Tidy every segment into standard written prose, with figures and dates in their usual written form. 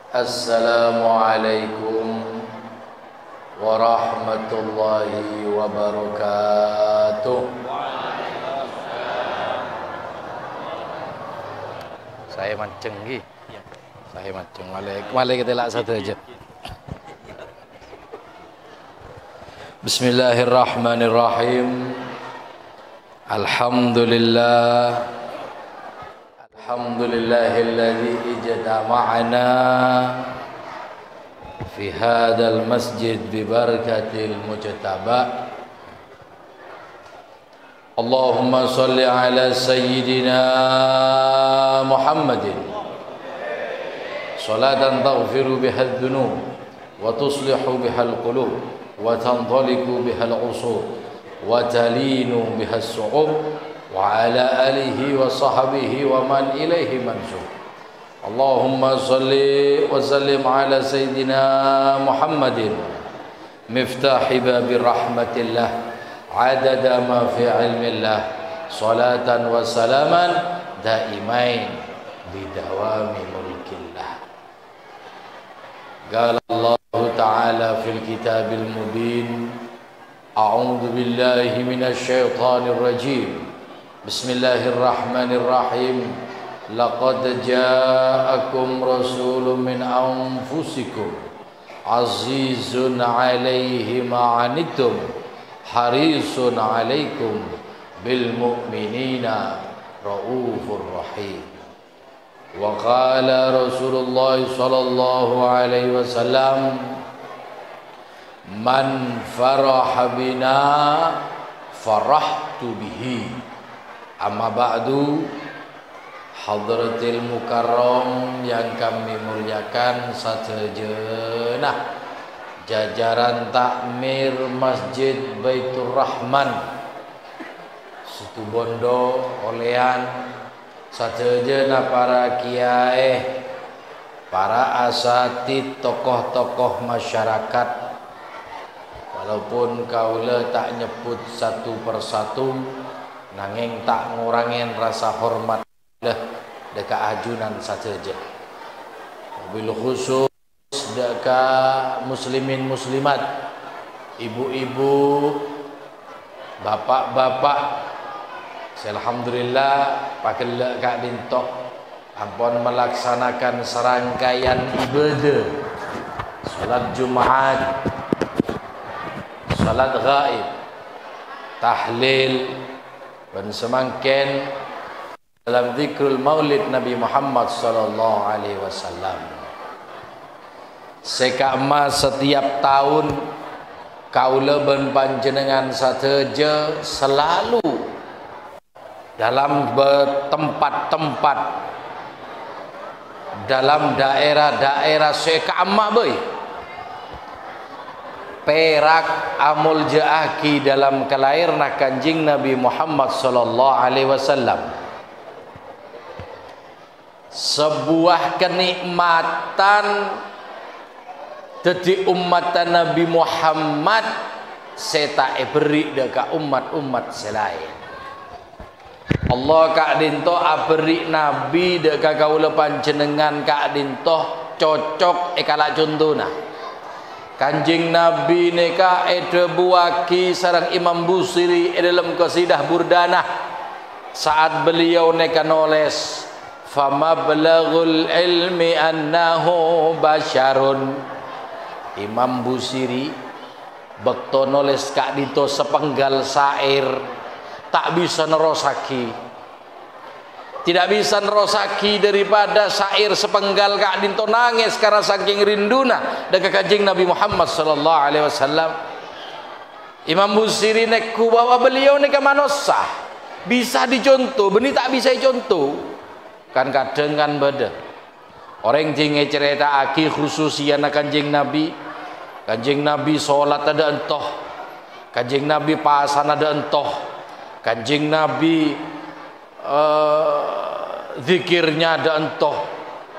Assalamualaikum warahmatullahi wabarakatuh. Saya mancing gi. Saya mancing. Malik kita lak satu aja. Bismillahirrahmanirrahim. Alhamdulillahilladzi ijtama'ana fi hadzal masjid bi barakatil mujtaba. Allahumma shalli ala sayyidina Muhammadin salatan taghfiru biha adh-dhunub wa tuslihu biha al-qulub wa tanṭaliqu biha al-'usur wa talinu biha as-su'ub wa ala alihi wa sahbihi wa man ilaihi mansub. Allahumma salli wa sallim ala sayyidina Muhammadin miftahi babi rahmatillah adada ma fi ilmillah salatan wa salaman daimain bidawami mulkillah. Qala Allah ta'ala fil kitabil mubin a'udzu billahi minasy syaithanir rajim. Bismillahirrahmanirrahim. Laqad ja'akum rasulun min anfusikum azizun 'alaihi ma 'anittum harisun 'alaikum bil mu'minina raufur rahim. Wa qala Rasulullah sallallahu alaihi wasallam man faraha bina farahtu bihi. Amma ba'du, hadratil mukarram yang kami muliakan satejeunah jajaran takmir Masjid Baitur Rahman Situbondo Olean, satejeunah para kiai, para asatid, tokoh-tokoh masyarakat. Walaupun kaula tak nyebut satu persatu, nanging tak ngurangin rasa hormat dekat ajunan saja. Wabil khusus dekat muslimin muslimat, ibu-ibu, bapak-bapak. Alhamdulillah pakai kak dintok ampun melaksanakan serangkaian ibadah salat Jumat, salat ghaib, tahlil dan semakin dalam zikrul maulid Nabi Muhammad sallallahu alaihi wasallam. Sekama setiap tahun kaula ben panjenengan sateja selalu dalam tempat-tempat dalam daerah-daerah sekama boy Perak amul jaaki dalam kelairna Kanjing Nabi Muhammad sallallahu alaihi wasallam. Sebuah kenikmatan jadi umat Nabi Muhammad seta beri dekat umat-umat selain. Allah kak dinto aberi nabi dekat kaula panjenengan kak dinto cocok ekala contona. Kanjing Nabi neka ede buaki sarang Imam Busiri dalam qasidah Burdanah saat beliau neka nulis famablaghul ilmi annahu basyarun. Imam Busiri bekto nulis kak dito sepenggal syair tak bisa nerosaki. Tidak bisa nerosaki daripada syair sepenggal kak dinto nangis karena saking rinduna dengan Kanjeng Nabi Muhammad sallallahu alaihi wasallam. Imam Busiri nek ku bawa beliau nek manosah bisa dicontoh, benih tak bisa dicontoh. Kan kadang kan beda. Orang jenenge cerita aki khususian Kanjeng Nabi. Kanjeng Nabi salat ada entoh. Kanjeng Nabi pasan ada entoh. Kanjeng Nabi zikirnya ada entoh,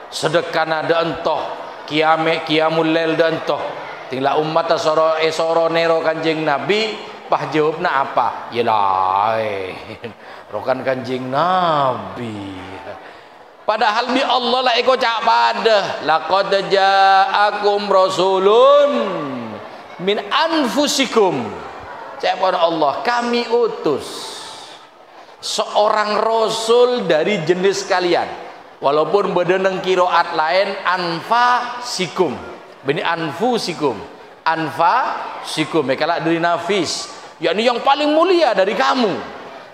sedekah ada entoh, qiyamul lail ada entoh. Tinggal umat esoro nero Kanjeng Nabi pah jawabna apa? Ya lain rokan Kanjeng Nabi Padahal bi Allah lah eko cak pada laqad ja'akum rasulun min anfusikum. Cak pada Allah, kami utus seorang rasul dari jenis kalian. Walaupun bedeneng kiroat lain anfasikum. Bini anfusikum. Anfasikum. Kalau dari nafis, yakni yang paling mulia dari kamu.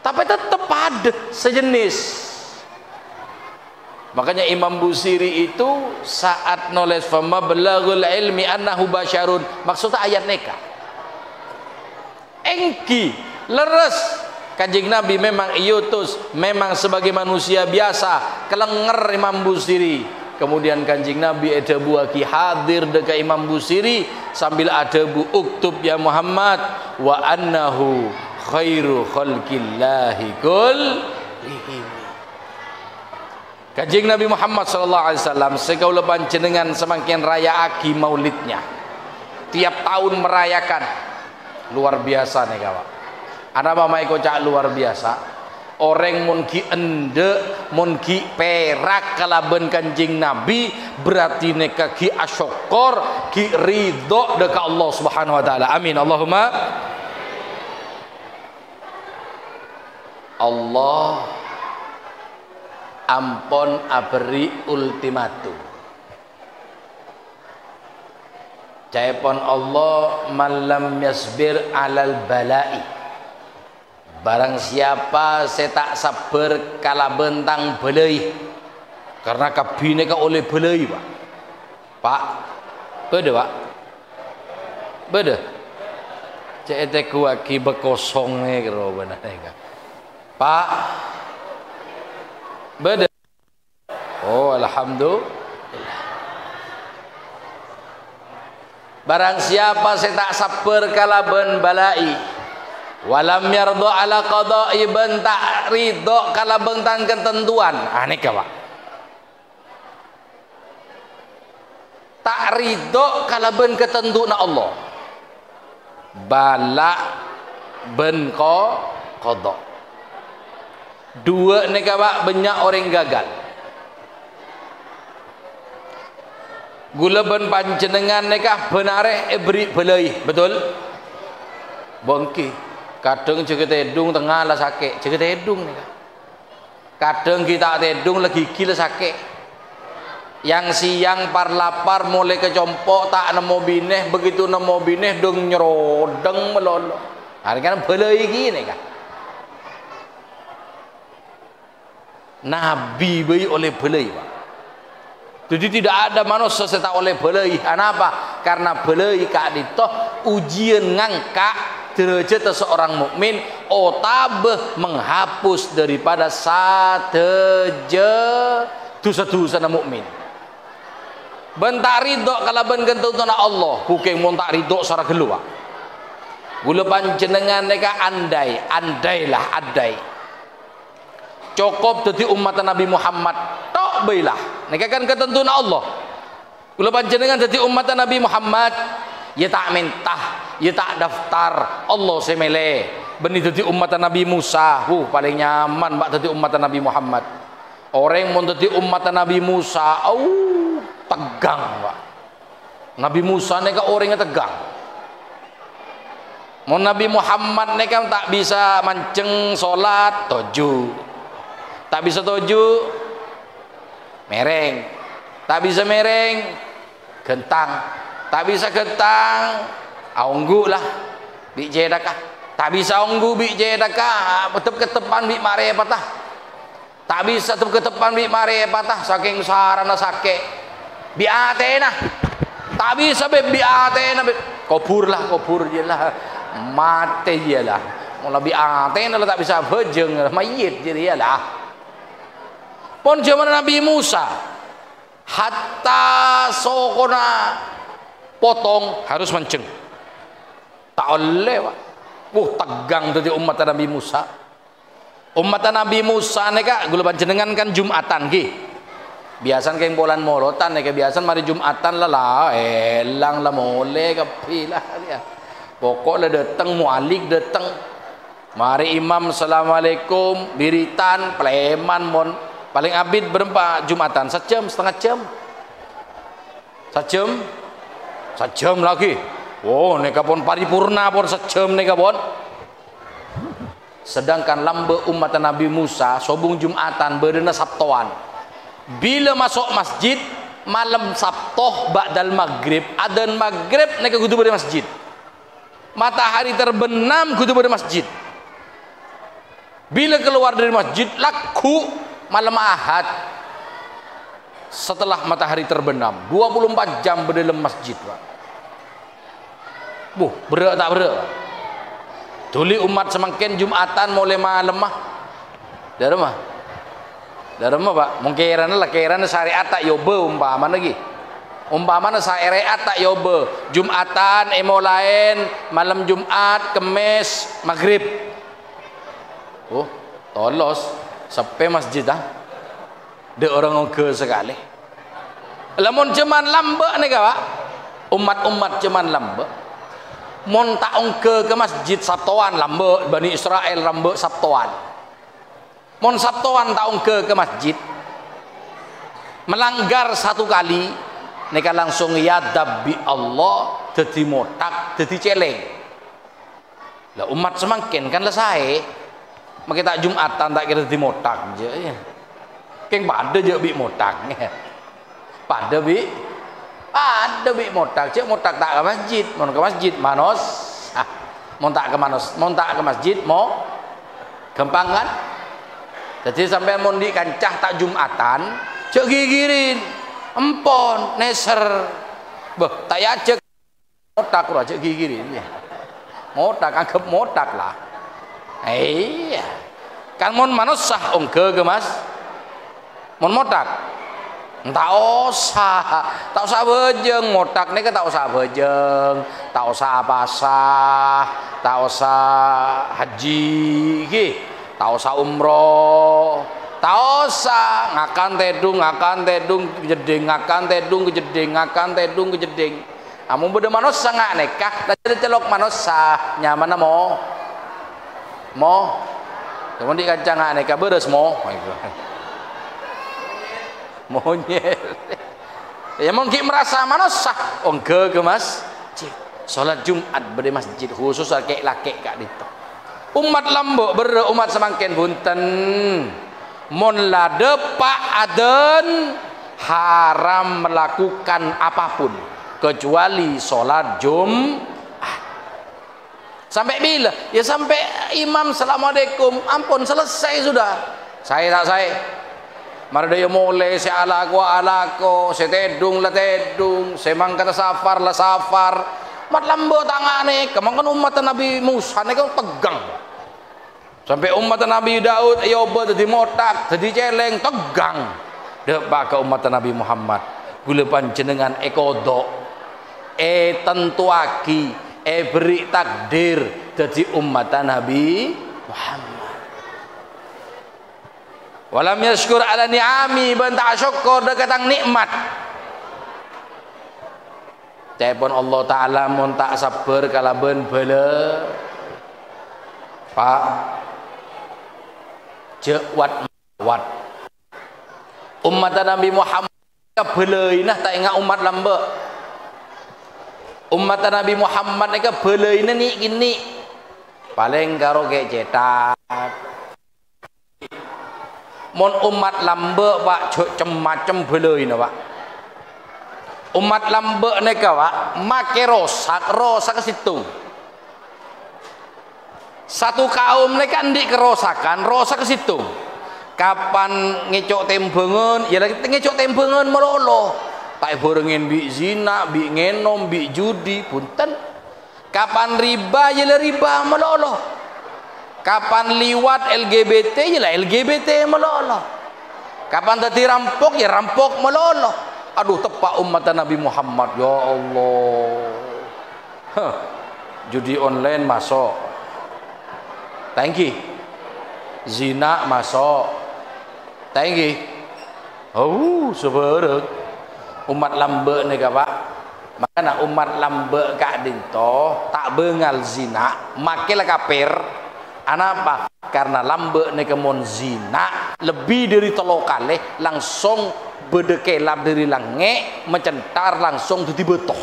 Tapi tetap ada sejenis. Makanya Imam Busiri itu saat nulis fama belaghul ilmi annahu basyarun, maksudnya ayat neka engki leres Kanjeng Nabi memang iutus memang sebagai manusia biasa kelenger Imam Busiri. Kemudian Kanjeng Nabi ada buaki hadir dekat Imam Busiri sambil ada bu uktub ya Muhammad wa annahu khairu khalqillahi kullihim. Kanjeng Nabi Muhammad sallallahu alaihi wasallam sekaula panjenengan semakin raya aki maulidnya. Tiap tahun merayakan. Luar biasa nih kawan. Ana mama iko cak luar biasa. Orang mun ki ende, mun ki perak kalaben Kanjeng Nabi berarti neka ki asyukur, ki ridho dekat Allah Subhanahu wa taala. Amin. Allahumma Allah ampun aberi ultimatum. Jaipon Allah malam yasbir alal balai. Barang siapa saya tak sabar kala bentang belai. Karena kabine ka oleh belai, Pak. Pak. Beda, Pak. Beda. Cek ete kuaki bekosonge karo bener Pak. Beda. Oh, alhamdulillah. Barang siapa saya tak sabar kalaben balai, walam yardo ala qada'i ben tak ridho kalaben tang ketentuan. Aneh ka, Pak. Tak ridho kalaben ketentuan Allah. Bala ben qada. Dua ni ka, Pak, banyak orang gagal. Gula ben panjenengan nikah benare beri belai, betul? Bongki. Kadang juga tedung tengah lah sakit, juga tedung nikah. Kadang kita tedung lagi gila sakit. Yang siang par lapar mulai kecompok tak nemu bineh, begitu nemu bineh dong nyerodeng melolo. Hari kan belai gini kan. Nabi bayi oleh belai, Pak. Jadi tidak ada manusia serta oleh belai. Kenapa? Karena belai kak ditoh ujian ngangkat derajat seorang mukmin, otabeh menghapus daripada sateje dosa-dosa mukmin. Bentak ridho kalau ben kentutan Allah, kuking mun tak ridho secara gelua. Gula panjenengan neka andai, andailah andai. Cukup dadi umat Nabi Muhammad tok bailah. Neka kan ketentuan Allah. Kula panjenengan dadi umat Nabi Muhammad, ya tak mentah, ya tak daftar. Allah semele. Beni dadi umat Nabi Musa, paling nyaman mbak dadi umat Nabi Muhammad. Orang mau dadi umat Nabi Musa, tegang, Pak. Nabi Musa neka orangnya tegang. Mau Nabi Muhammad neka tak bisa manceng salat toju. Tak bisa toju mereng, tak bisa mereng gentang, tak bisa gentang onggu lah bi jedakah, tak bisa onggu bi jedakah tetep ketepan bi mare patah, tak bisa tetep ketepan bi mare patah saking sarana sakit bi atena, tak bisa bi atena kubur lah kubur jelah mati jelah mau lebih atena lah tak bisa bejeng mayit jadi lah. Pon zaman Nabi Musa hatta sokona potong harus mancing tak oleh, Pak. Tegang dari umat Nabi Musa. Umat Nabi Musa neka gula panjenengan kan Jumatan ki. Biasan keng bolan morotan neka biasan mari Jumatan lah elang lah mole kapilah dia. Pokok lah datang mualik datang. Mari imam assalamualaikum biritan pleman mon Paling abid berapa Jumatan? Sejam, setengah jam. Sejam, sejam lagi. Oh, neka pun paripurna pun sejam neka pun. Sedangkan lambe umat Nabi Musa sobung Jumatan berdena Sabtoan. Bila masuk masjid malam Sabtoh ba'dal maghrib, adzan maghrib neka kudu ber masjid. Matahari terbenam kudu ber masjid. Bila keluar dari masjid laku malam Ahad setelah matahari terbenam 24 jam berdalam masjid, Pak. Berat tak berat? Tuli umat semakin Jumatan mulai malam mah. Dari mah? Dari mah, Pak? Mungkin lah kirana syariat tak yobe umpama lagi. Umpama syariat tak yobe. Jumatan lain malam Jumat, Kemis, Maghrib. Oh, tolos sampai masjid dah. De orang ke sekali. Lamun cuman lambe ni Pak. Umat-umat cuman lambe. Mon tak ongke ke masjid Sabtoan lambe, Bani Israel lambe Sabtoan. Mon Sabtoan tak ongke ke masjid. Melanggar satu kali, neka langsung yadab bi Allah, jadi motak, jadi celeng. Lah umat semakin kan selesai. Makita Jumatan tak kira di motak je ya. Keng pada je bi motak. Pada bi motak, cek motak tak ke masjid, mon ke masjid manos. Mon tak ke masjid mau gampang kan? Jadi sampai mon di kancah tak Jumatan, cek gigirin, empon, neser. Tak ya cek motak ora cek gigirin ya. Motak anggap motak lah. Iya. Kan mon manos sah ongke ke Mas. Mon motak. Tak usah bejeng motak ni ke tak usah bejeng, tak usah basah, tak usah haji, tak usah umroh, tak usah ngakan tedung kejeding, ngakan tedung kejeding. Amun beda manos sangat nekah, dah jadi celok manos sah nyaman mo, kemudian kancang nekah beres mo. Monyet ya mungkin merasa mana sah ongke ke masjid salat Jumat berde masjid khusus laki-laki kak dito umat lambok umat semakin bunten mon lade pak aden haram melakukan apapun kecuali salat Jumat. Sampai bila? Ya sampai imam assalamualaikum ampun selesai sudah. Saya Marada mulai si alako, si tedung la tedung, si mangkata safar la safar. Mat lambo tangane, kemangkan umat Nabi Musa ni kan tegang. Sampai umat Nabi Daud, Ayoba jadi motak, jadi celeng, tegang. Depak ke umat Nabi Muhammad. Gula panjenengan ekodo, tentuaki, beri takdir jadi umat Nabi Muhammad. Walam yashkur ala ni'ami ban tak syukur dekatang nikmat. Telepon Allah Ta'ala mun tak sabar kala ben bala. Pak jewat umat Nabi Muhammad beleunah tak ingat umat lambe. Umat Nabi Muhammad ni beleunah ni gini. Paling karo ge cetak. Mon umat lambe Pak macam beleunah Pak. Umat lambe ni Pak make rosak ke situ. Satu kaum ni kan di kerosakan, rosak ke situ. Kapan ngecok tembengen, ya lagi ngecok tembengen melolo. Tak berengin bi zina, bi ngenom, bi judi, punten. Kapan riba, ya riba melolo. Kapan liwat LGBT, ya LGBT melolo. Kapan tadi rampok, ya rampok melolo. Aduh tepak umat Nabi Muhammad, ya Allah. Judi online masuk. Thank you. Zina masuk. Thank you. Seberek. Umat lambe ni Pak. Makana umat lambe kak dinto tak bengal zina, makilah kafir. Anapa? Karena lambe ne kemon zina lebih dari telo kalih langsung bedekelap dari lange mencentar langsung dadi betoh.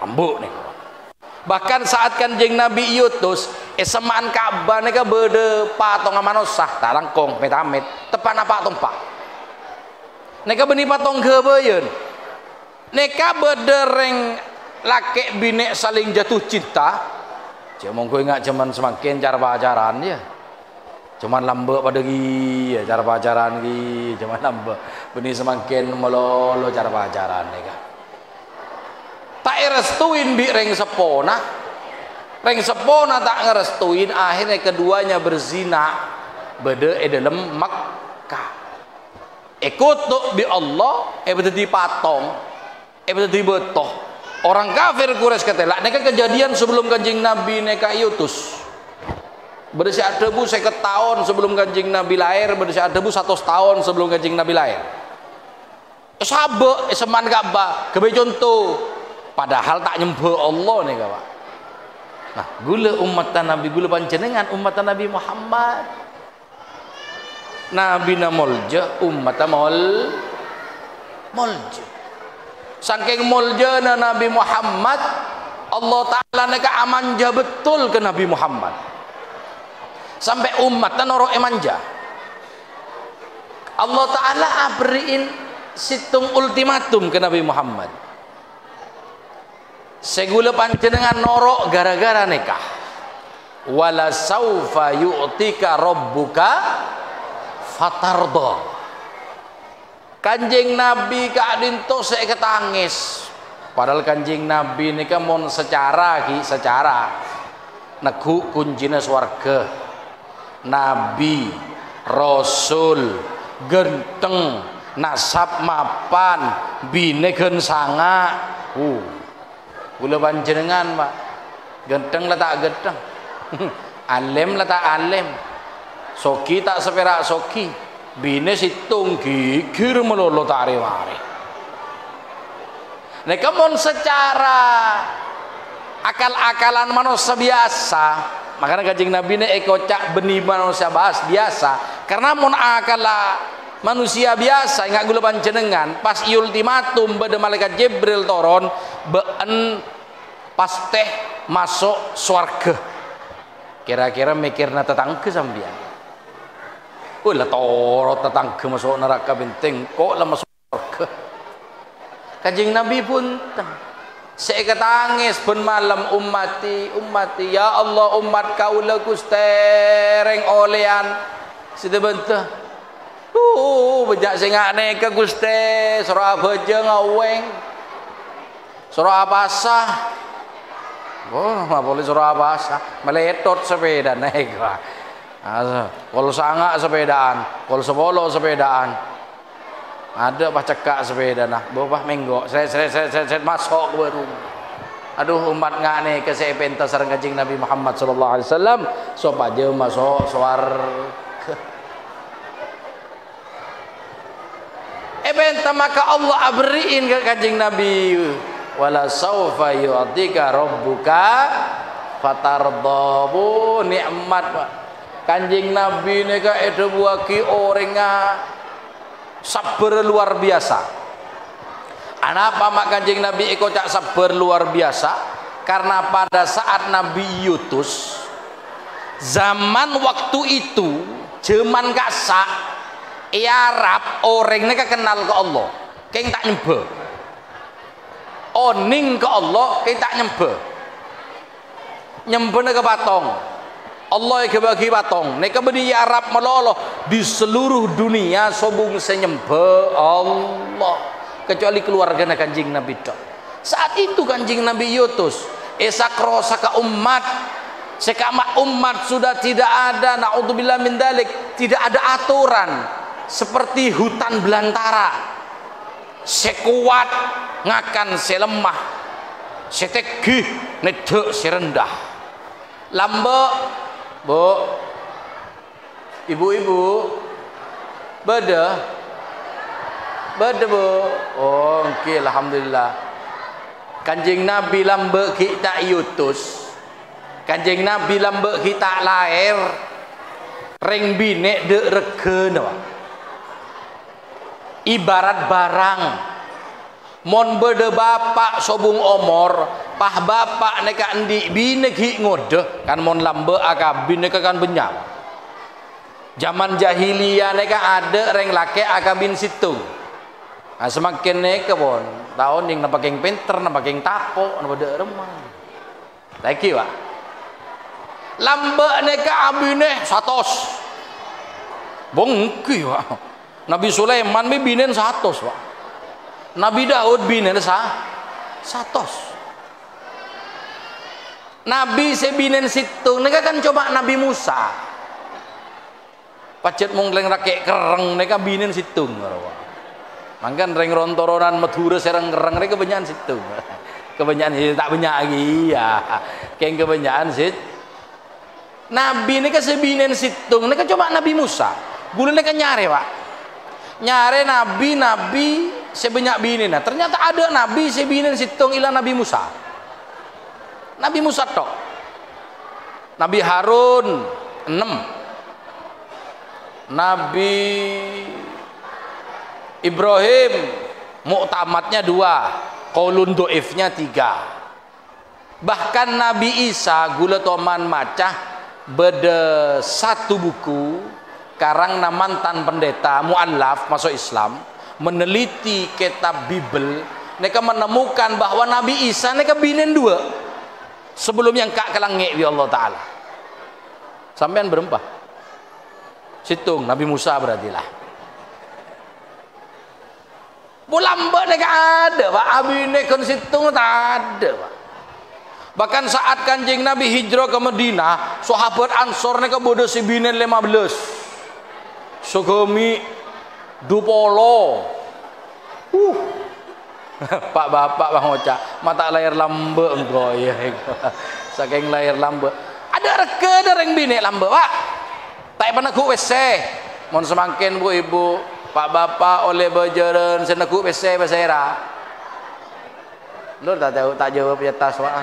Lambe ne. Bahkan saat Kanjeng Nabi Yutus semaan Ka'bah ne ka bede patong manosah tarangkong metamit tepan apa tompak. Neka beni patong kebeyeun. Neka bedereng laki bini saling jatuh cinta. Cuma gue ingat cuman semakin cara pacaran ya. Cuman lambe pada gi ya cara pacaran gi, cuman lambe. Beni semakin melolo cara pacaran neka. Tak restuin bi reng sepona. Reng sepona tak ngerestuin, akhirnya keduanya berzina. Bede dalam Makkah. Ikutuk bi Allah, berarti patong, berarti betoh. Orang kafir Quraisy ketela, neka kejadian sebelum Kanjeng Nabi neka Yutus. Berisi adebu 50 tahun sebelum Kanjeng Nabi lahir, berisi adebu 100 tahun sebelum Kanjeng Nabi lahir. Sabe seman Ka'bah, kebe contoh. Padahal tak nyembah Allah neka Pak. Nah, gula umat Nabi, gula panjenengan umat Nabi Muhammad. Nabi na molja umat molja saking molja na Nabi Muhammad Allah Ta'ala neka amanja betul ke Nabi Muhammad sampai umat noro emanja Allah Ta'ala beriin situng ultimatum ke Nabi Muhammad segula panjenengan noro gara-gara nikah wala saufa yu'tika rabbuka fatardo. Kanjeng Nabi kadin to sek ketangis. Padahal Kanjeng Nabi ini kan mon secara negu kuncina swarga. Nabi, Rasul, genteng, nasab mapan, bine gen sanga. Gula panjenengan, Pak. Genteng lah tak genteng. Alim lah tak alim. Soki tak seperak soki, bine situng gigir melolo tari-wari. Neka mon secara akal-akalan manusia biasa, makanya Kanjeng Nabi ne ekocak beni manusia biasa. Karena mon akala manusia biasa ingat gula panjenengan pas ultimatum bade malaikat Jibril toron been pas teh masuk swarga. Kira-kira mikirna tetangga sambian. Lah torot tetangga masuk neraka benteng kok lah masuk surga. Kanjeng Nabi pun saya ketangis ben malam ummati ya Allah umat kaula kustereng olean sida benteh bejak singane ke Gusti surah beje ngaweng surah basah boleh surah basah meletot sepeda naik kalau sangak sepedaan, kalau sebolo sepedaan, ada pas cekak sepeda nah, bapak menggok, saya masuk ke baru. Aduh umat ngak nih ke saya pentas sareng Kanjeng Nabi Muhammad sallallahu alaihi wasallam, sop aja masuk swarga. Benta maka Allah beriin ke Kanjeng Nabi, wala saufa yu'tika rabbuka fatardabu nikmat Pak. Kanjeng Nabi neka ada buaki orangnya sabar luar biasa. Anapa mak Kanjeng Nabi ikut sabar luar biasa? Karena pada saat Nabi Yutus zaman waktu itu zaman kasa Arab orang neka kenal ke Allah, keng tak nyembah. Oning ke Allah, keng tak nyembah. Nyembah ke patong. Allah yang bagi patong neka bedi Arab meloloh di seluruh dunia sobung senyembah Allah kecuali keluarga Kanjeng Nabi tok. Saat itu Kanjeng Nabi Yutus esakro saka umat sekama umat sudah tidak ada naudzubillah min dalik tidak ada aturan seperti hutan belantara sekuat ngakan selemah setegih nedek serendah lambek Bu, ibu-ibu, beda Bu. Oh, okay, alhamdulillah. Kanjeng Nabi lambe kita Yutus. Kanjeng Nabi lambe kita lahir ring bine de regen ibarat barang mon bede bapak sobung omor pah bapak neka endi bine ki ngode kan mon lambe akabin neka kan benyam zaman jahiliyah neka ada reng lake akabin situ nah, semakin neka bon tahun yang nampak yang pinter nampak yang tapo nampak de remang lagi wak lambe neka abine satos bongki wak Nabi Sulaiman bi binen satos wak Nabi Daud binen satos Nabi sebinen situ neka kan coba Nabi Musa pacet mongleng rakek kereng neka binen situ mangkan reng rontoronan Madura serang kereng neka kebanyakan situ kebanyakan situ tak banyak lagi ya keng kebanyakan situ Nabi neka sebinen situ neka coba Nabi Musa gula neka nyare pak nyare nabi sebanyak bini nah ternyata ada nabi sebinen situng ilah Nabi Musa tok Nabi Harun 6 Nabi Ibrahim muktamadnya 2 qaulun doifnya 3 bahkan Nabi Isa gula toman macah beda 1 buku karang na mantan pendeta mu'allaf masuk Islam meneliti kitab Bible mereka menemukan bahwa Nabi Isa mereka binen 2 sebelum yang kak kelangit ya Allah Ta'ala sampean berempah situng Nabi Musa berarti lah bulambe mereka ada pak abine kon situng tak ada pak bahkan saat Kanjeng Nabi hijrah ke Madinah sahabat Ansor mereka bodoh si binen 15 Sogomi Dupolo Pak bapak Bang Oca mata layar lambe engkau ya saking layar lambe ada reke ada reng bini lambe pak tak pernah ku WC mohon semakin bu ibu pak bapak oleh berjalan sana ku WC basera lu tak tahu tak jawab ya tas wak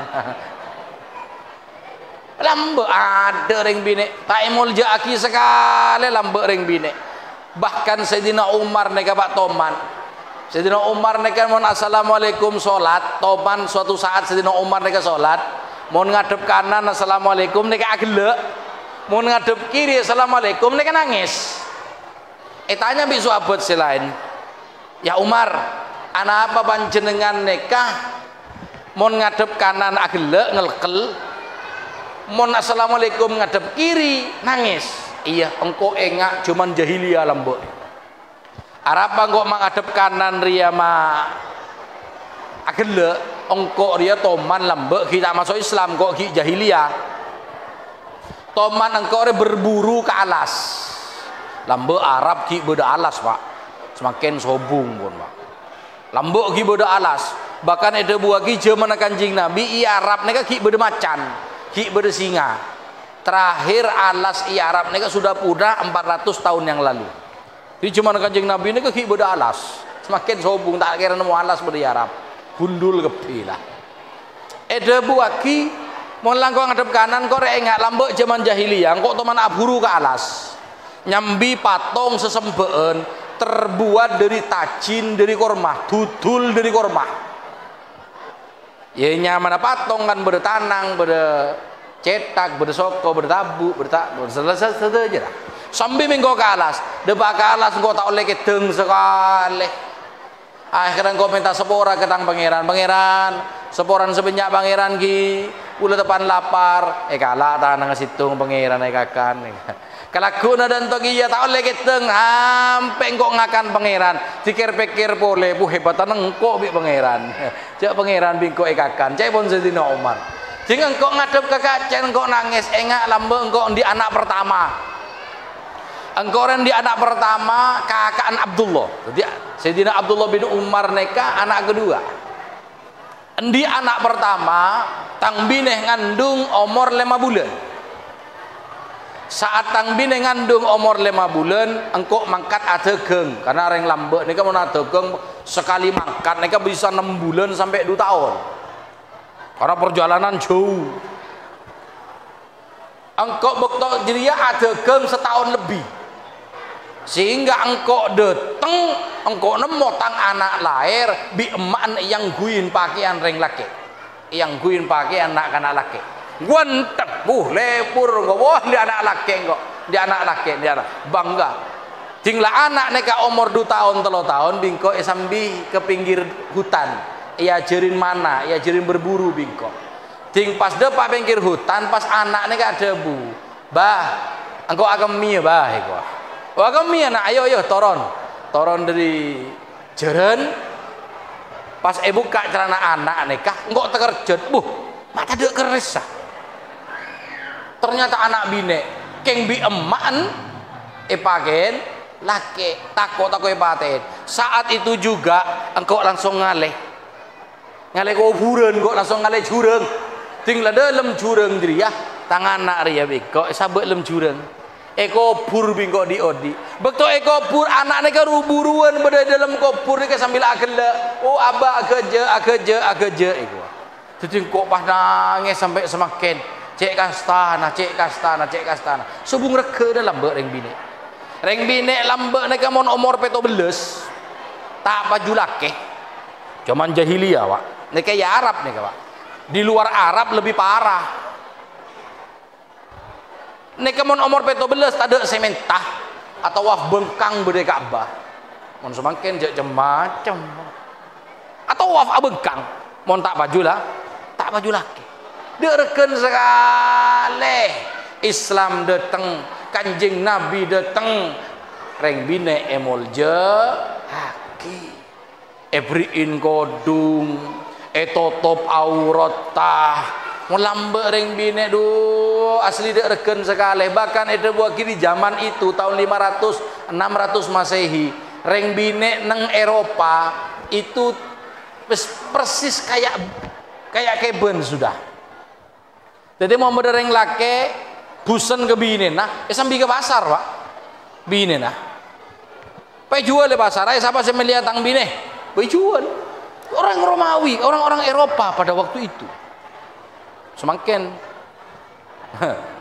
lambe ada ring bine taimul jaki sekali lambe ring bine bahkan Sayyidina Umar neka Pak Toman Sayyidina Umar neka mohon assalamualaikum sholat Toman suatu saat Sayyidina Umar neka sholat mohon ngadep kanan assalamualaikum neka agele mohon ngadep kiri assalamualaikum neka nangis tanya bisu abad selain ya Umar anak apa panjenengan neka mohon ngadep kanan agele ngelkel mohon assalamualaikum ngadep kiri nangis iya engkau engak cuman jahiliyah lambo arapa engkau menghadap kanan ria ma agele engkau ria toman lambo kita masuk Islam kok jahiliyah toman engkau ria berburu ke alas lambo Arab ki beda alas pak semakin sobung pun pak lambo ki beda alas bahkan ada buah ki zaman Kanjeng Nabi iya Arab neka ki beda macan ki bersinga terakhir alas i Arab mereka sudah punah 400 tahun yang lalu jadi cuma Kanjeng Nabi ini ki beda alas semakin sobung tak kira nemu alas beda Arab gundul kepi lah ada buaki mau langkau ngadep kanan kok enggak lambek zaman jahiliyah kok teman aburu ke alas nyambi patung sesembeen terbuat dari tajin dari korma dudul dari korma ya nyaman patung kan bertanang bercetak bersoko bertabu selesai saja lah sambil minggu ke alas depak ke alas engkau tak oleh keteng sekali akhirnya engkau minta sepora ketang pangeran seporan sebanyak pangeran ki ulah depan lapar kalah tanang situng pangeran kakan kalau guna dan togi ya tak oleh keteng sampai engkau ngakan pangeran pikir-pikir boleh bu hebatan engkau bi pangeran cak pangeran bingko kakan cak pun Sayyidina Umar jika engkau ngadep ke kacen engkau nangis engak lambe engkau di anak pertama engkau di anak pertama kakaan Abdullah jadi Sayyidina Abdullah bin Umar neka anak kedua di anak pertama tang bineh ngandung umur 5 bulan saat tang bine ngandung umur 5 bulan engkau mangkat adegeng karena orang lambe nika mau adegeng sekali mangkat nika bisa 6 bulan sampai 2 tahun karena perjalanan jauh engkau bekto jeria ada kem setahun lebih, sehingga engkau dateng engkau nemu tang anak lahir bi emak yang guin pakaian reng laki, yang guin pakaian anak laki, guanteng lepur engkau wah di anak laki engkau, di anak laki di anak bangga. Tinglah anak neka umur 2 tahun 3 tahun bingko sambil ke pinggir hutan, ia jerin mana, ia jerin berburu bingko. Ting pas depan pinggir hutan pas anak neka debu, bah engkau agam mie bah engkau. Wah mie nak ayo toron dari jeren. Pas buka celana anak neka engkau terkejut, mata dek keres. Ternyata anak bine keng bi eman pagen laki takut paten. Saat itu juga engkau langsung ngaleh kuburan, engkau langsung ngaleh jurang. Tinggal dalam jurang dia tangan nak ria biko sabek lem jurang. Eko pur bingko di odi. Betul eko pur anak neka ruburuan berada dalam kopur neka sambil agela. Oh abah ageje eko. Jadi kok pas nangis sampai semakin cek kastana. Subung reke dalam ber reng bine. Reng bine lambe neka mon umur peto beles. Tak baju laki. Cuman jahiliyah wak. Neka ya Arab neka wak. Di luar Arab lebih parah. Neka mon umur peto beles tak ada sementah atau waf bengkang berde Ka'bah. Mon semakin jek macam. Atau waf bengkang. Mon tak baju laki. Dia reken sekali. Islam datang, Kanjeng Nabi datang, reng bine emol je haki. Ebriin kodung, etotop auratah, melambe reng bine du asli dek reken sekali. Bahkan itu buat kiri zaman itu tahun 500 600 Masehi, reng bine neng Eropa itu persis kayak keben sudah. Jadi mau reng lake busen ke bine nah, sambil ke pasar pak, bine nah, jual di pasar. Siapa sih melihat tang bine, jual. Orang Romawi, orang-orang Eropa pada waktu itu. Semakin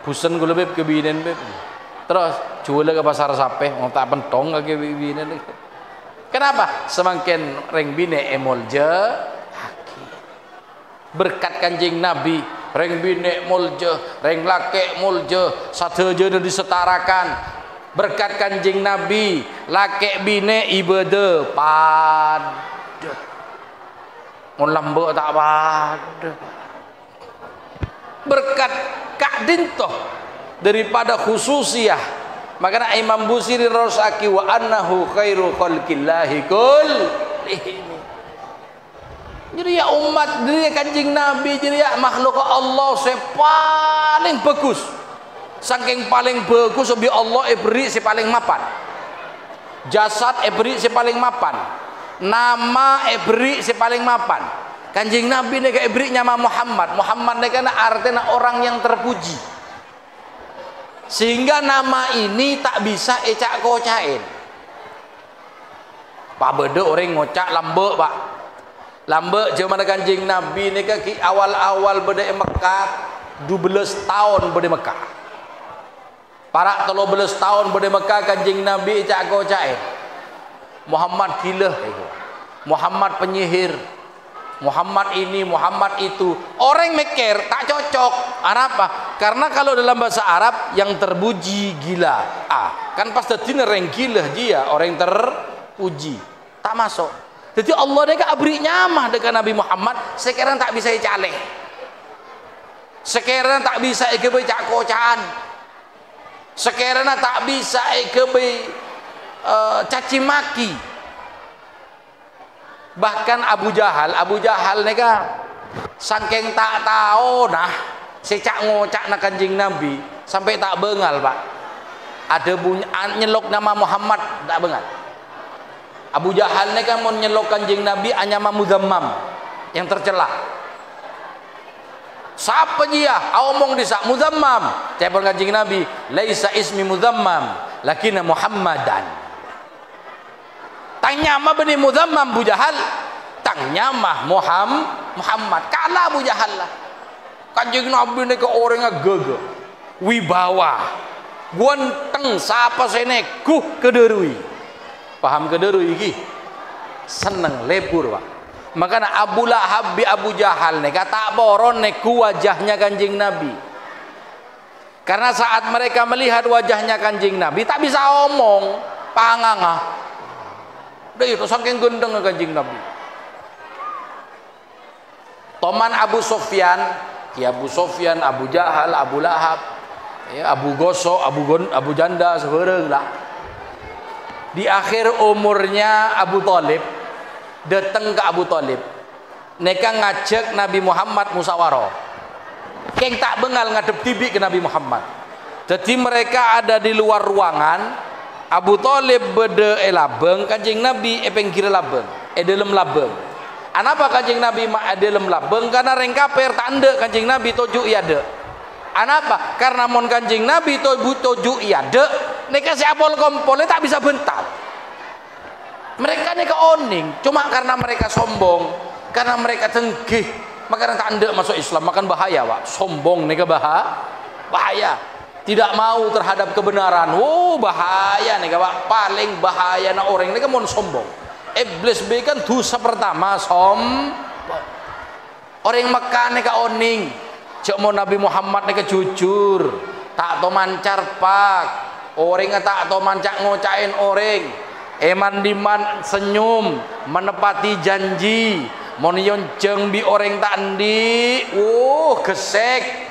busen gue lebih ke bine, terus jual ke pasar sape, mau tak pentong ke bine. Kenapa? Semakin reng bine emolje haki. Berkat Kanjeng Nabi, reng bine mulje, reng lake mulje, sateje disetarakan. Berkat Kanjeng Nabi, lake bine ibadah pada. Mun lambe tak pada. Berkat Kak Dintoh daripada khususiyah. Makanya Imam Busiri rasaki wa annahu khairu khalqillahi kullihim. Jadi ya umat, jadi ya Kanjeng Nabi, jadi ya makhluk Allah yang paling bagus. Saking paling bagus bi Allah beri si paling mapan. Jasad beri si paling mapan. Nama beri si paling mapan. Kanjeng Nabi neka beri nama Muhammad. Muhammad neka artinya orang yang terpuji. Sehingga nama ini tak bisa ecak kocain. Pak bede orang ngocak lambe pak. Lambe zaman Kanjeng Nabi ni ki awal-awal berde Mekah 12 tahun berde Mekah. Para 13 tahun berde Mekah Kanjeng Nabi cak kocae. Muhammad gila itu. Muhammad penyihir. Muhammad ini, Muhammad itu. Orang mikir tak cocok. Kenapa? Karena kalau dalam bahasa Arab yang terpuji gila. Kan pas tadi orang gila dia, orang yang terpuji. Tak masuk. Jadi Allah dia abri nyamah dengan Nabi Muhammad. Sekarang tak bisa caleh. Sekarang tak bisa ikebe cak kocaan. Sekarang tak bisa ikebe caci maki. Bahkan Abu Jahal neka saking tak tahu nah secak ngocak na Kanjeng Nabi sampai tak bengal pak. Ada bunyi nyelok nama Muhammad tak bengal. Abu Jahal neka mau nyelok Kanjeng Nabi anyama Muzammam yang tercela. Siapa dia? Omong disa Muzammam. Telepon Kanjeng Nabi, laisa ismi Muzammam, lakinna Muhammadan. Tanya mah bani Muzammam Abu Jahal, tanya mah Muhammad. Kalah Abu Jahal lah. Kanjeng Nabi ni ke orangnya gagah. wibawa, guanteng sapa sene kederui. Paham kederui iki? Seneng lebur, Pak. Makanya Abu Lahab bi Abu Jahal nih kata boron nih ku wajahnya Kanjeng Nabi. Karena saat mereka melihat wajahnya Kanjeng Nabi tak bisa omong, pangangah. Udah itu saking gendeng Kanjeng Nabi. Toman Abu Sofyan, ya Abu Sofyan, Abu Jahal, Abu Lahab, ya Abu Gosok, Abu Janda sebereng lah. Di akhir umurnya Abu Talib datang ke Abu Talib, mereka ngajak Nabi Muhammad musyawarah. Keng tak bengal ngadep tibi ke Nabi Muhammad. Jadi mereka ada di luar ruangan. Abu Talib bede labeng, Kanjeng Nabi pengkira labeng, dalam labeng. Anapa Kanjeng Nabi dalam labeng? Karena reng kaper tanda Kanjeng Nabi toju iade. Anapa? Karena mon Kanjeng Nabi toju iade, mereka si apol kompolnya tak bisa bentar. Mereka ini keoning, cuma karena mereka sombong, karena mereka tenggih, maka tanda masuk Islam, makan bahaya, Pak. Sombong nih bahaya. Tidak mau terhadap kebenaran, bahaya nih, Pak. Paling bahaya na orang ini mau sombong. Iblis kan dosa pertama sombong. Orang Mekah nih keoning, cek mau Nabi Muhammad nih jujur, tak to mancar pak, orang tak to mancak ngocain orang. Eman diman senyum menepati janji monion jeng bi orang tandi gesek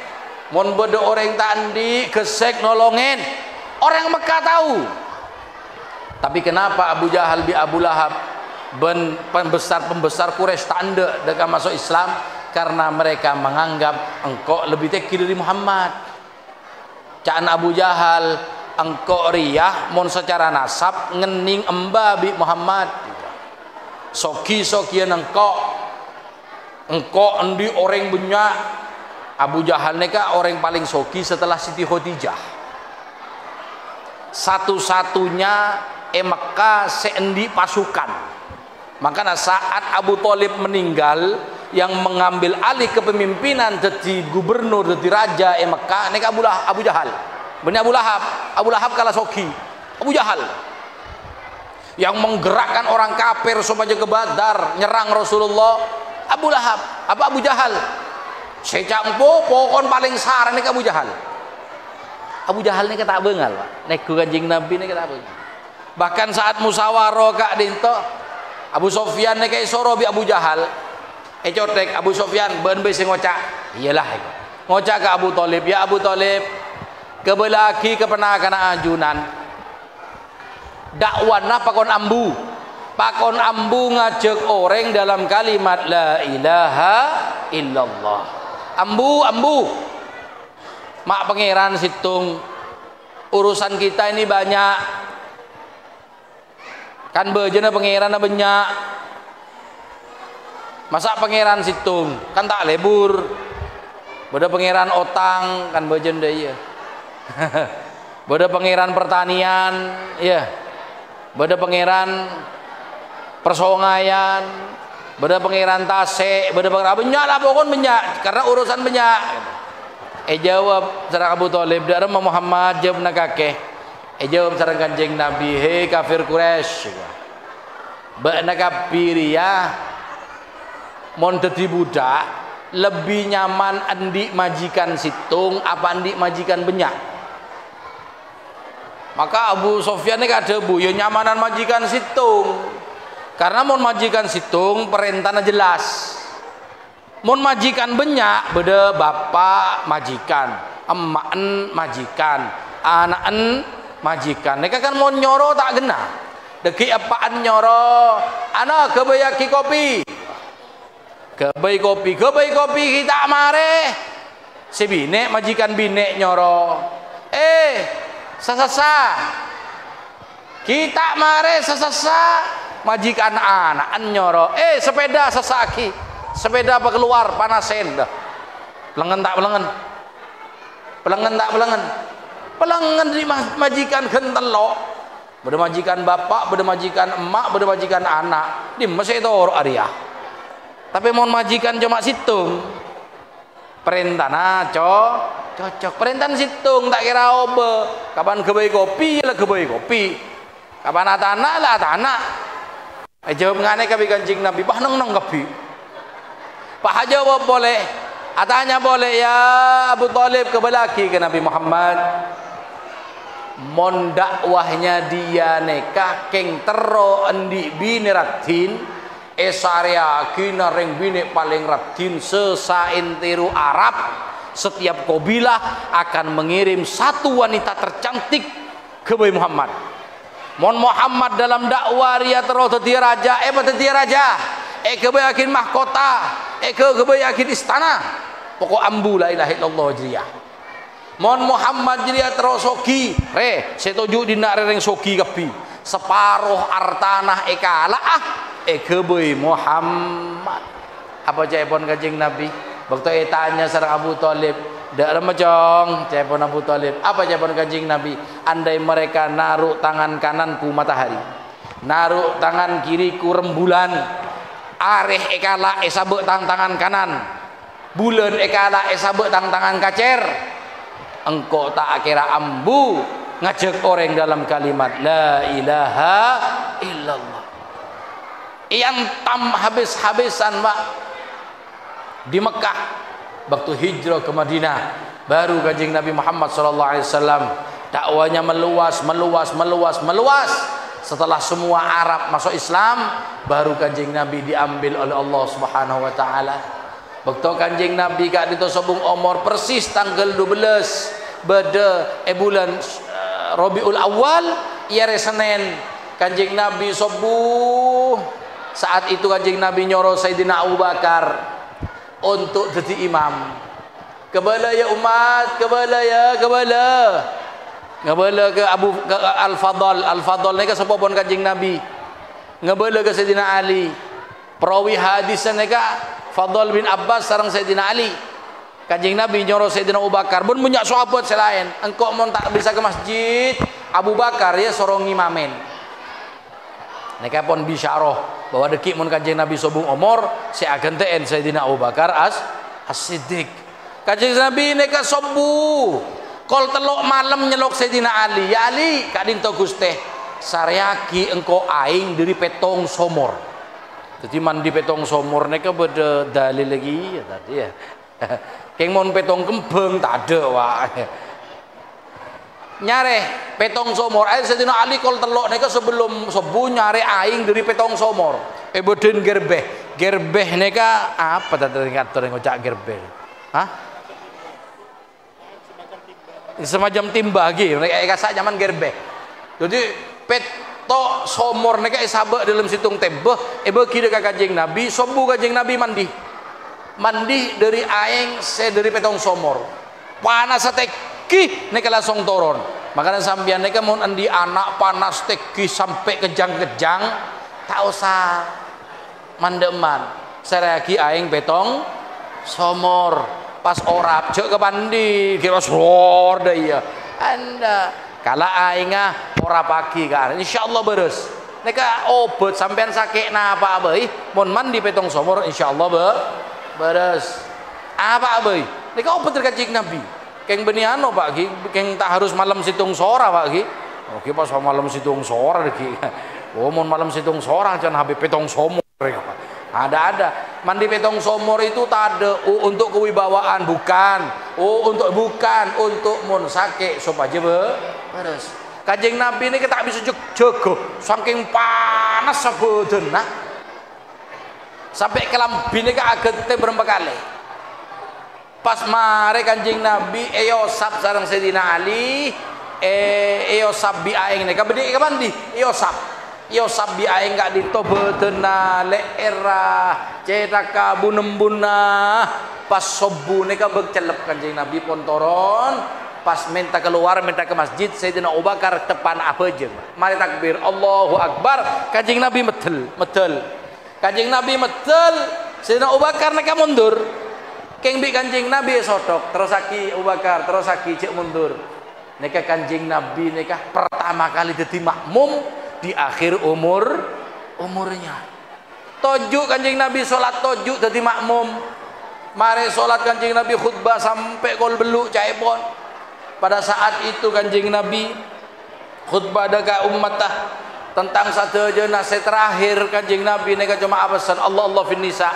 mon bede orang tandi gesek nolongin orang Mekah tahu. Tapi kenapa Abu Jahal bi Abu Lahab pembesar Quraisy tanda dekat masuk Islam? Karena mereka menganggap engkau lebih tinggi dari Muhammad. Caan Abu Jahal engkau riyah mon secara nasab ngening emba bi Muhammad. Sokian engkau endi orang banyak. Abu Jahal neka orang paling soki setelah Siti Khadijah. Satu-satunya Mekah seendi pasukan. Makanya saat Abu Talib meninggal, yang mengambil alih kepemimpinan jadi gubernur, jadi raja Mekah neka Abu Jahal. Benar Abu Lahab kalah soki. Abu Jahal yang menggerakkan orang kafir supaya ke Badar nyerang Rasulullah. Abu Lahab, apa Abu Jahal? Secang pokon paling sarang nih Abu Jahal. Abu Jahal nih kata bengal, Pak. Nek Kanjeng Nabi nih kata bengal. Bahkan saat musyawarah kak dinto, Abu Sofyan nih kayak soro bi Abu Jahal. Cotek Abu Sofyan ben be sing ngocak. Iyalah ngocak ke Abu Talib, ya Abu Talib, kebelaki kepenakan ajunan dakwana pakon ambu ngajak orang dalam kalimat la ilaha illallah. Ambu mak pangeran situng urusan kita ini banyak kan bejana pangeran banyak masa pangeran situng kan tak lebur beda pangeran otang kan bejen deh ya. Beda pangeran pertanian, ya. Beda pangeran persongayan, beda pangeran tasik, beda pangeran banyak lah pokoknya banyak karena urusan banyak. Jawab sareng Abu Talib darah Muhammad jawab nak kakek. Jawab sareng Kanjeng Nabi, hei kafir Quraisy. Ba nak kafir ya. Mon dadi budak lebih nyaman andi majikan situng apa andi majikan banyak. Maka Abu Sofyan ini ada bu, ya nyamanan majikan situng. Karena mau majikan situng perintahnya jelas. Mau majikan banyak, beda bapak majikan, emak majikan, anak majikan. Mereka kan mau nyoro tak kena. Deki apaan nyoro? Anak kebayaki kopi. Kebai kopi kita mare. Si bine majikan bine nyoro. Sasasa kita mare sasasa majikan anak nyoro sepeda sasaki sepeda apa keluar panasen dah pelengen tak pelengen di majikan kentelok beda majikan bapak beda majikan emak beda majikan anak di masih itu orang Arya tapi mau majikan cuma situng perintah Cocok. Perintan situng tak kira obe. Kapan kebai kopi lah kebai kopi. Kapan anak lah anak. Jawab ngane kabi Kanjeng Nabi. Bah neng kapi. Pak jawab boleh. Atanya boleh ya Abu Talib kebalaki ke Nabi Muhammad. Mon dakwahnya dia nekah keng tero endi bini ratin. Esaria kina reng bini paling ratin sesaintiru Arab. Setiap kabilah akan mengirim satu wanita tercantik ke Muhammad. Mon Muhammad dalam dakwah dia terus tadi raja, tadi raja, kebe yakin mahkota, kebe yakin istana. Pokok ambu la ilaha illallah jriyah. Mon Muhammad jriyah terus soki, setuju dina reng soki kapi. Separuh artanah ekala kebe Muhammad. Apa jawaban Kanjeng Nabi? Waktu tanya sareng Abu Talib, dak remejong, jawaban Abu Talib. Apa jawaban Kanjeng Nabi? Andai mereka naruh tangan kananku matahari, naruh tangan kiriku rembulan, areh ekala sabek tangan kanan, bulan ekala sabek tangan kacer, engkau tak kira ambu ngajak orang dalam kalimat la ilaha illallah. Yang tam habis-habisan Pak di Mekah waktu hijrah ke Madinah, baru Kanjeng Nabi Muhammad SAW dakwanya meluas. Setelah semua Arab masuk Islam, baru Kanjeng Nabi diambil oleh Allah Subhanahu wa taala. Waktu Kanjeng Nabi gak ditosobung umur persis tanggal 12 bulan Rabiul Awal, hari Senin Kanjeng Nabi subuh. Saat itu Kanjeng Nabi nyuruh Sayyidina Abu Bakar untuk jadi imam. Kebala ya umat, kebala ke Al-Fadl. Al-Fadl ni ke siapa pun Kanjeng Nabi. Ngebala ke Sayyidina Ali. Perawi hadis ni ke Fadl bin Abbas sareng Sayyidina Ali. Kanjeng Nabi nyuruh Sayyidina Abu Bakar, pun banyak sahabat selain. Engkau mau tak bisa ke masjid, Abu Bakar ya sorong imamen. Neka pun bisyarah bahwa dekik mun Kanjeng Nabi sobung umur si akan teen Sayyidina Abu Bakar as-Siddiq. Kanjeng Nabi neka sobu kol telok malam nyelok Sayyidina Ali. Ya Ali kadin to Gusti saryaki engkau aing dari petong somor. Jadi mandi petong somor neka beda dalil lagi ya tadi ya. Keng mon petong kembang tak ada wah. Nyare petong somor Sayyidina Ali kol telok neka sebelum subuh nyare aing dari petong somor beden gerbeh neka apa tadi ngatur ngocak gerbeh semacam timba lagi neka sak zaman gerbeh. Jadi petok somor neka sabak dalam situng tembeh kira Kanjeng Nabi subuh Kanjeng Nabi mandi dari aing dari petong somor panas teki neka langsung turun. Makanya sambian neka mau andi anak panas teki sampai kejang-kejang tak usah mandeman seragi aing betong somor pas orap cek ke pandi kira sor dah ya anda kala aing ora pagi kan insyaallah beres neka obat sampean sakit napa abai mon mandi betong somor insyaallah beres apa abai neka obat dari Kanjeng Nabi. Keng beniano Pak Ki, keng tak harus malam situng sora Pak Ki. Oke pas malam situng sora Ki. Oh mon malam situng sora jangan habis petong somor. Ada mandi petong somor itu tak ada untuk kewibawaan bukan. Untuk mon sakit supaya beres. Kanjeng Nabi ini kita bisa jago saking panas sebeden nah. Sampai kelambine ka agete berapa kali. Pas mare Kanjeng Nabi eyosap sareng Sayyidina Ali eyosap bi aing neka bedi ka mandi eyosap bi aing gak ditobetena leera cetaka bunembuna pas subuh neka becelep Kanjeng Nabi pontoron pas minta keluar minta ke masjid Sayyidina Abu Bakar depan apa jeung mari takbir Allahu Akbar Kanjeng Nabi medel Kanjeng Nabi medel Sayyidina Abu Bakar neka mundur. Keng bi Kanjeng Nabi sodok terus aki Abu Bakar terus aki cek mundur. Neka Kanjeng Nabi neka pertama kali jadi makmum di akhir umurnya. Tojuk Kanjeng Nabi salat tojuk jadi makmum. Mari solat Kanjeng Nabi khutbah sampai gol beluk caipon. Pada saat itu Kanjeng Nabi khutbah dekat umat tentang satu je nasihat terakhir Kanjeng Nabi nega cuma pesan Allah fin nisa.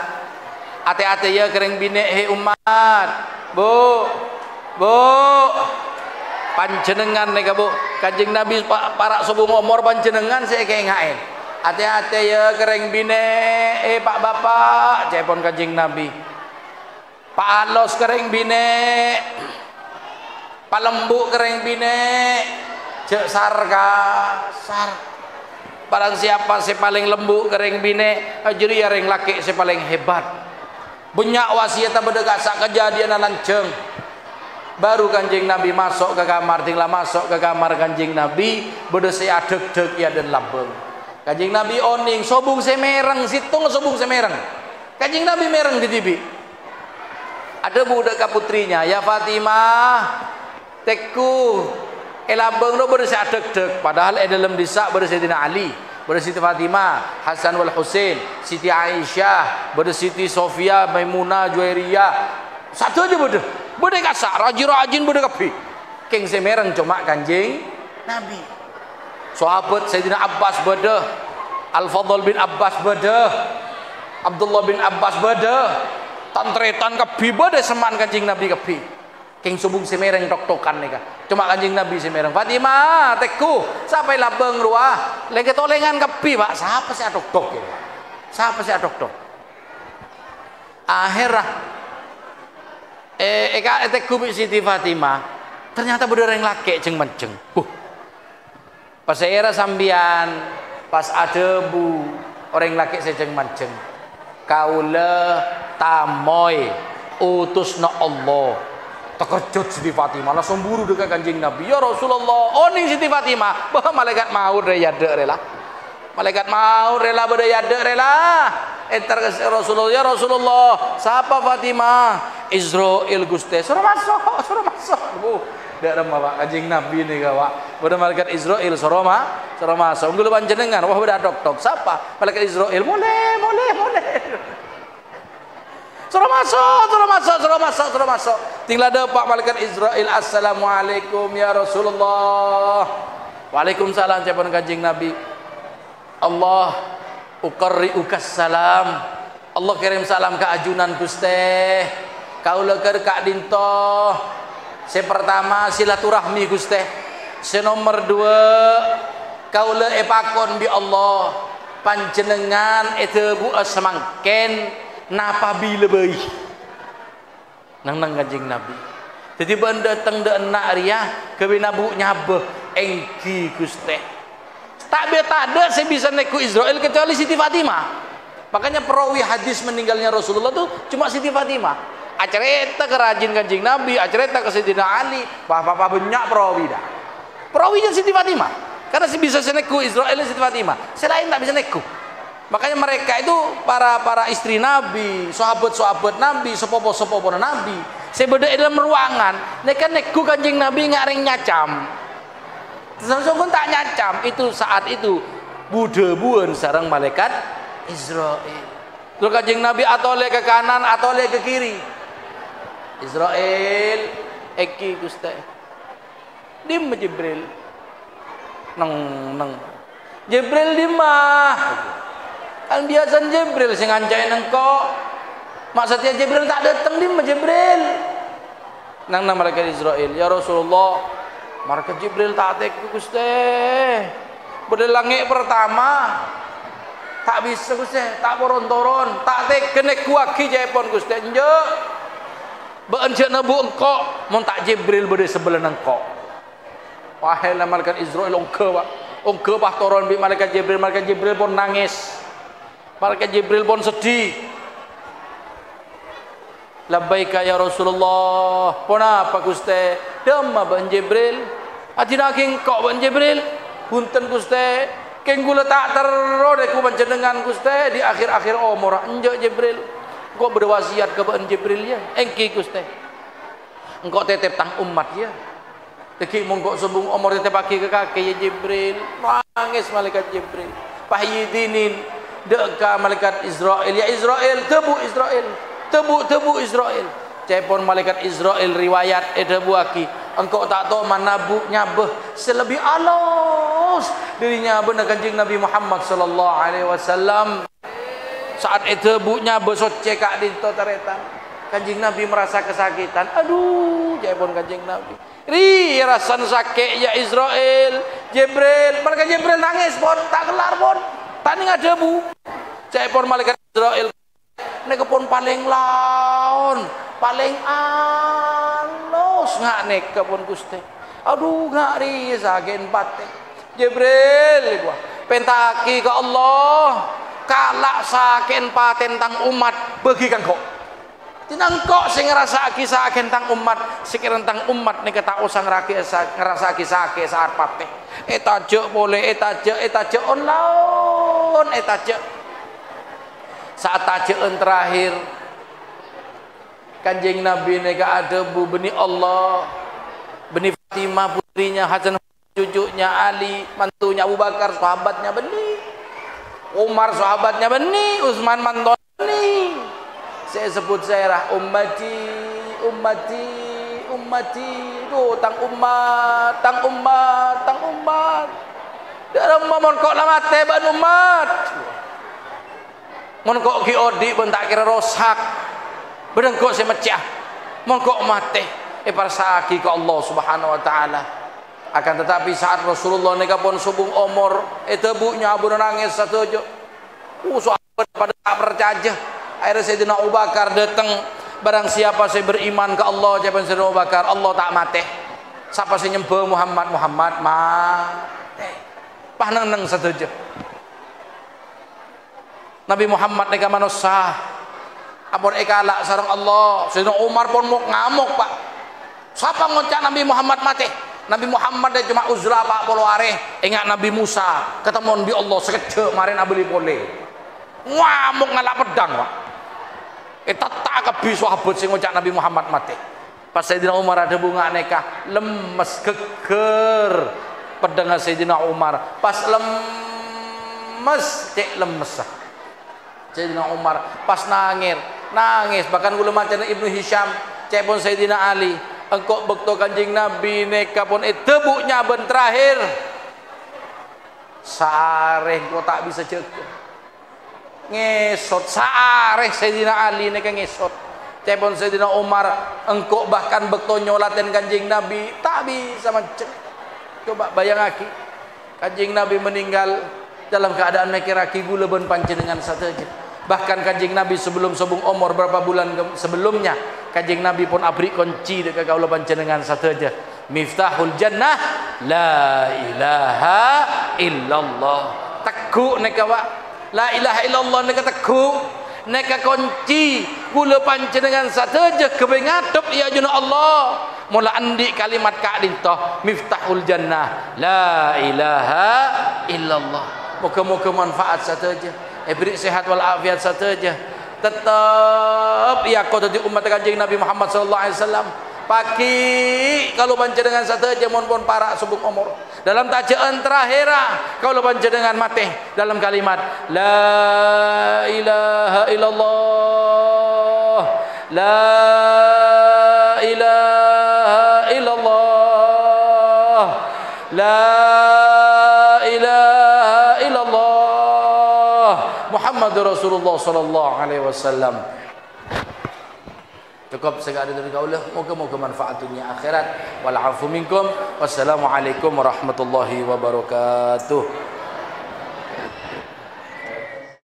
Ate-ate ya kereng bine he umat. Bu. Panjenengan nega bu. Kanjeng Nabi para sobung umur panjenengan saya kengain. Ate-ate ya kereng bine pak bapak caipon Kanjeng Nabi. Pak Alos kering bine, Pak Lembu kering bine, cek sarga, sar. Barang siapa si paling lembu kering bine, jadi yang laki si paling hebat. Banyak wasiat berdekat sak kejadian lanceng. Baru Kanjeng Nabi masuk ke kamar, tinggal masuk ke kamar Kanjeng Nabi, berdesi adeg-deg ya dan lambeng. Kanjeng Nabi oning, sobung semereng, situng sobung semereng. Kanjeng Nabi mereng di TV. Ada budak putrinya, ya Fatimah, teku, elambeng lo bersih adeg-deg. Padahal dalam desa bersih Sayyidina Ali, bersih Siti Fatimah, Hasan wal Husain, Siti Aisyah, bersih Siti Sofia, Maimunah, Juwairiyah. Satu aja budak kasak, rajin budak kapi. King semereng cuma Kanjeng Nabi. Sahabat Sayyidina Abbas bedah, Al-Fadl bin Abbas bedah, Abdullah bin Abbas bedah. Tantretan kebi bade seman Kanjeng Nabi kebi. King subung semereng tok-tokan nika. Cuma Kanjeng Nabi semereng. Fatimah, teku, sampai labeng ruah. Lagi tolengan kebi, Pak. Siapa sih tok-tok ya? Siapa sih tok-tok? Akhirnya teku bi Siti Fatimah. Ternyata bener yang laki ceng menceng. Pas era sambian, pas ada bu orang laki seceng menceng. Kaula tamoy utusna Allah terkejut Siti Fatimah langsung buru dekat Kanjeng Nabi. Ya Rasulullah, oning Siti Fatimah bahwa malaikat maut reyade rela, malaikat maut rela berdayade rela entar ke Rasulullah. Ya Rasulullah, siapa Fatimah? Israil Gusti, suruh masuk bu dak remah Kanjeng Nabi nih kawak pada malaikat Israil suruh masuk unggul panjenengan wah beda dok siapa malaikat Israil mulai suruh masuk. Tinggal ada Pak malaikat Israil. Assalamualaikum ya Rasulullah. Waalaikumsalam jawaban Kanjeng Nabi. Allah uqarri'ukas salam. Allah kirim salam ke ajunan Gusti. Kaula keur Kak Dinto. Pertama silaturahmi Gusti. Nomor 2 kaula epakon bi Allah. Panjenengan itu bu semangken napa bila bayi nang Kanjeng Nabi. Jadi benda teng de enak ria kebina bu nyabeh engki Gusti. Tak ada saya bisa neku Israel kecuali Siti Fatimah. Makanya perawi hadis meninggalnya Rasulullah tuh cuma Siti Fatimah. Acara eta kerajin Kanjeng Nabi, acara eta ke Sayyidina Ali, apa banyak perawi dah. Perawinya Siti Fatimah. Karena si bisa neku Israel Siti Fatimah. Selain tak bisa neku. Makanya mereka itu para istri Nabi, sahabat-sahabat Nabi, sepopo-sepopo Nabi. Saya beda dalam ruangan, mereka neku Kanjeng Nabi ngareng nyacam. Sesungguhnya tak nyacam itu saat itu budebuan sarang malaikat Israel. Terus Kanjeng Nabi atau ke kanan atau ke kiri. Israel, eki Gusti. Dim Jibril. Neng. Jibril di mah. Kan biasa Jibril sing ngancain engkau. Maksudnya Jibril tak datang di Jibril. Nang malaikat Israel, ya Rasulullah, malaikat Jibril tak tek Gusti. Bede langit pertama tak bisa Gusti, tak boron-toron, tak tek kenek kuaki jaipon Gusti. Njuk. Beunceuk nebu engkau, mun tak Jibril bede sebelah engkau. Wahai malaikat Israel ongke bah toron bi malaikat Jibril pun nangis. Malaikat Jibril pun sedih. Labbaika ya Rasulullah. Pun apa Gusti? Damma ban Jibril. Adina king kok ban Jibril. Punten Gusti. King kula tak tero deku panjenengan Gusti di akhir-akhir umur. Enjak Jibril. Engkau berwasiat ke ban Jibril ya. Engki Gusti. Engkau tetep tang umat ya. Teki mongko sumbung umur tetep pagi ke kaki ya Jibril. Nangis malaikat Jibril. Pahyidinin deka malaikat Israel. Ya Israel, tebu Israel. tebu Israel. Cepon malaikat Israel riwayat tebu aki. Engkau tak tahu mana nyabeh selebih alus dirinya benar kanjeng Nabi Muhammad sallallahu alaihi wasallam. Saat itu bunya besocek kak di taretan. Kanjeng Nabi merasa kesakitan. Aduh, cepon kanjeng Nabi. Ri rasan sakit ya Israel, Jibril. Mereka Jibril nangis pun tak kelar pun. Tani ada bu. Cepon malaikat Israel. Nek pun paling laon, paling anus ngak nek pun Gusti. Aduh ngak ri saken batin. Jibril gua pentaki ke Allah. Kalak saken paten tentang umat bagi kang kok. Tinang kok sing ngerasa kisah tentang umat, sekiran tentang umat nih kata usang ngerasa kisah saat pateh. Etaje boleh etaje on etaje. Saat tajaan terakhir, kanjeng Nabi nega ada bu beni Allah, beni Fatimah putrinya, Hasan cucunya Ali, mantunya Abu Bakar, sahabatnya beni, Umar sahabatnya beni, Utsman mantunya beni. Saya sebut saya ummati tuh tang umat dalam mon kok lama teban umat mon kok ki odi pun tak kira rosak bedeng kok saya mecah mon kok mate parsaki ke Allah subhanahu wa ta'ala. Akan tetapi saat Rasulullah neka pun subung umur tebunya abu nangis satu aja sahabat pada tak percaya. Akhirnya Sayyidina Abu Bakar datang, barang siapa saya beriman ke Allah, jawaban Sayyidina Abu Bakar, Allah tak mati. Siapa saya nyembah Muhammad mati. Pah neng satu aja. Nabi Muhammad neka manusia. Apun ekalak sarang Allah. Sayyidina Umar pun mau ngamuk pak. Siapa ngocak Nabi Muhammad mati? Nabi Muhammad dia cuma uzlah pak polo are. Ingat Nabi Musa ketemu Nabi Allah sekejap marin abeli boleh. Ngamuk ngalak pedang pak. Tak kebi sahabat sing ngocak Nabi Muhammad mati. Pas Sayyidina Umar ada bunga nikah lemes geger pedang Sayyidina Umar. Pas lemes Sayyidina Umar pas nangis bahkan kula macan Ibnu Hisham cek pun Sayyidina Ali engkau bekto kanjeng Nabi nikah pun tebuknya ben terakhir sareh kau tak bisa jaga ngesot saareh Sayyidina Ali nek ngesot cepon Sayyidina Umar engkau bahkan bekto nyolaten kanjeng Nabi tak bisa macet. Coba bayangake kanjeng Nabi meninggal dalam keadaan mekiraki gula ben panjenengan sateja. Bahkan kanjeng Nabi sebelum umur berapa bulan sebelumnya kanjeng Nabi pun abri kunci dekat kaula panjenengan sateja. Miftahul jannah la ilaha illallah. Teguh nek awak la ilaha illallah neka teguh neka kunci kula panjenengan sateja kebengadep ya juna Allah mula andi kalimat ka'dintoh miftahul jannah la ilaha illallah. Moga-moga manfaat sateja beri sehat wal afiat sateja tetap ya kau tadi umat kanjeng Nabi Muhammad sallallahu alaihi wasallam pagi kalau panjenengan sateja mon pun para subuk umur dalam tajaan terakhir kalau panjenengan mati dalam kalimat la ilaha illallah la ilaha illallah la ilaha illallah Muhammadur Rasulullah sallallahu alaihi wasallam. Cukup segala dari kaulah. Moga-moga manfaat dunia akhirat. Wal afu minkum. Wassalamualaikum warahmatullahi wabarakatuh.